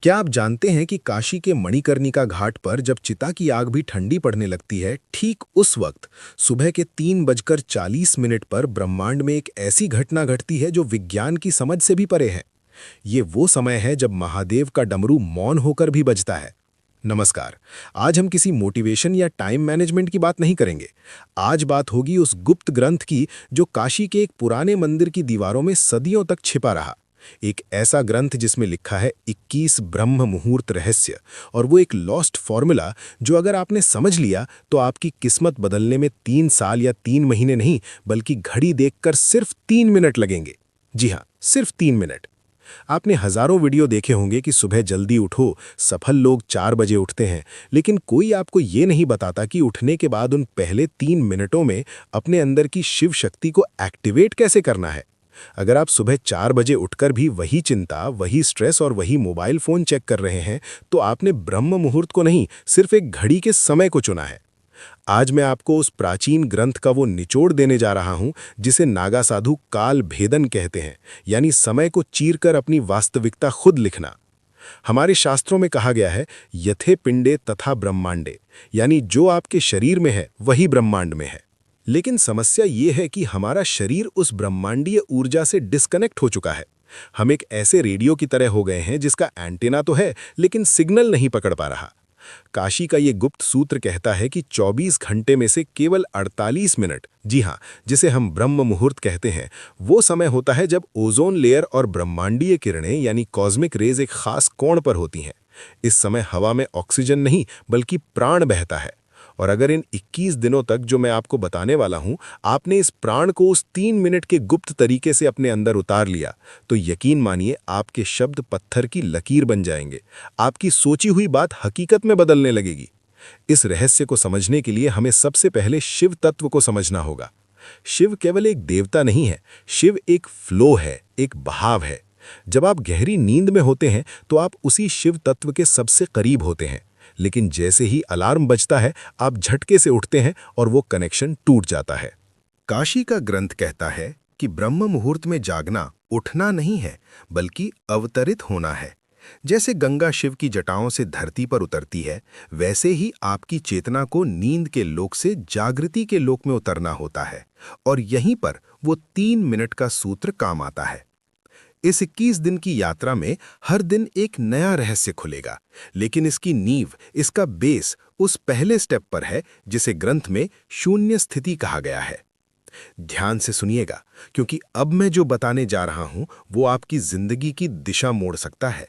क्या आप जानते हैं कि काशी के मणिकर्णिका घाट पर जब चिता की आग भी ठंडी पड़ने लगती है, ठीक उस वक्त सुबह के 3:40 पर ब्रह्मांड में एक ऐसी घटना घटती है जो विज्ञान की समझ से भी परे है। ये वो समय है जब महादेव का डमरू मौन होकर भी बजता है। नमस्कार। आज हम किसी मोटिवेशन या टाइम मैनेजमेंट की बात नहीं करेंगे। आज बात होगी उस गुप्त ग्रंथ की जो काशी के एक पुराने मंदिर की दीवारों में सदियों तक छिपा रहा। एक ऐसा ग्रंथ जिसमें लिखा है 21 ब्रह्म मुहूर्त रहस्य, और वो एक लॉस्ट फॉर्मूला जो अगर आपने समझ लिया तो आपकी किस्मत बदलने में 3 साल या 3 महीने नहीं बल्कि घड़ी देखकर सिर्फ 3 मिनट लगेंगे। जी हाँ, सिर्फ 3 मिनट। आपने हजारों वीडियो देखे होंगे कि सुबह जल्दी उठो, सफल लोग 4 बजे उठते हैं, लेकिन कोई आपको ये नहीं बताता कि उठने के बाद उन पहले 3 मिनटों में अपने अंदर की शिव शक्ति को एक्टिवेट कैसे करना है। अगर आप सुबह 4 बजे उठकर भी वही चिंता, वही स्ट्रेस और वही मोबाइल फोन चेक कर रहे हैं, तो आपने ब्रह्म मुहूर्त को नहीं, सिर्फ एक घड़ी के समय को चुना है। आज मैं आपको उस प्राचीन ग्रंथ का वो निचोड़ देने जा रहा हूं जिसे नागा साधु काल भेदन कहते हैं, यानी समय को चीरकर अपनी वास्तविकता खुद लिखना। हमारे शास्त्रों में कहा गया है, यथे पिंडे तथा ब्रह्मांडे, यानी जो आपके शरीर में है वही ब्रह्मांड में है। लेकिन समस्या ये है कि हमारा शरीर उस ब्रह्मांडीय ऊर्जा से डिस्कनेक्ट हो चुका है। हम एक ऐसे रेडियो की तरह हो गए हैं जिसका एंटीना तो है लेकिन सिग्नल नहीं पकड़ पा रहा। काशी का ये गुप्त सूत्र कहता है कि 24 घंटे में से केवल 48 मिनट, जी हाँ, जिसे हम ब्रह्म मुहूर्त कहते हैं, वो समय होता है जब ओजोन लेयर और ब्रह्मांडीय किरणें यानी कॉस्मिक रेज एक खास कोण पर होती हैं। इस समय हवा में ऑक्सीजन नहीं बल्कि प्राण बहता है। और अगर इन 21 दिनों तक जो मैं आपको बताने वाला हूं, आपने इस प्राण को उस 3 मिनट के गुप्त तरीके से अपने अंदर उतार लिया, तो यकीन मानिए आपके शब्द पत्थर की लकीर बन जाएंगे। आपकी सोची हुई बात हकीकत में बदलने लगेगी। इस रहस्य को समझने के लिए हमें सबसे पहले शिव तत्व को समझना होगा। शिव केवल एक देवता नहीं है, शिव एक फ्लो है, एक बहाव है। जब आप गहरी नींद में होते हैं तो आप उसी शिव तत्व के सबसे करीब होते हैं, लेकिन जैसे ही अलार्म बजता है आप झटके से उठते हैं और वो कनेक्शन टूट जाता है। काशी का ग्रंथ कहता है कि ब्रह्म मुहूर्त में जागना उठना नहीं है बल्कि अवतरित होना है। जैसे गंगा शिव की जटाओं से धरती पर उतरती है, वैसे ही आपकी चेतना को नींद के लोक से जागृति के लोक में उतरना होता है, और यहीं पर वो 3 मिनट का सूत्र काम आता है। इस 21 दिन की यात्रा में हर दिन एक नया रहस्य खुलेगा, लेकिन इसकी नींव, इसका बेस उस पहले स्टेप पर है जिसे ग्रंथ में शून्य स्थिति कहा गया है। ध्यान से सुनिएगा, क्योंकि अब मैं जो बताने जा रहा हूं वो आपकी जिंदगी की दिशा मोड़ सकता है।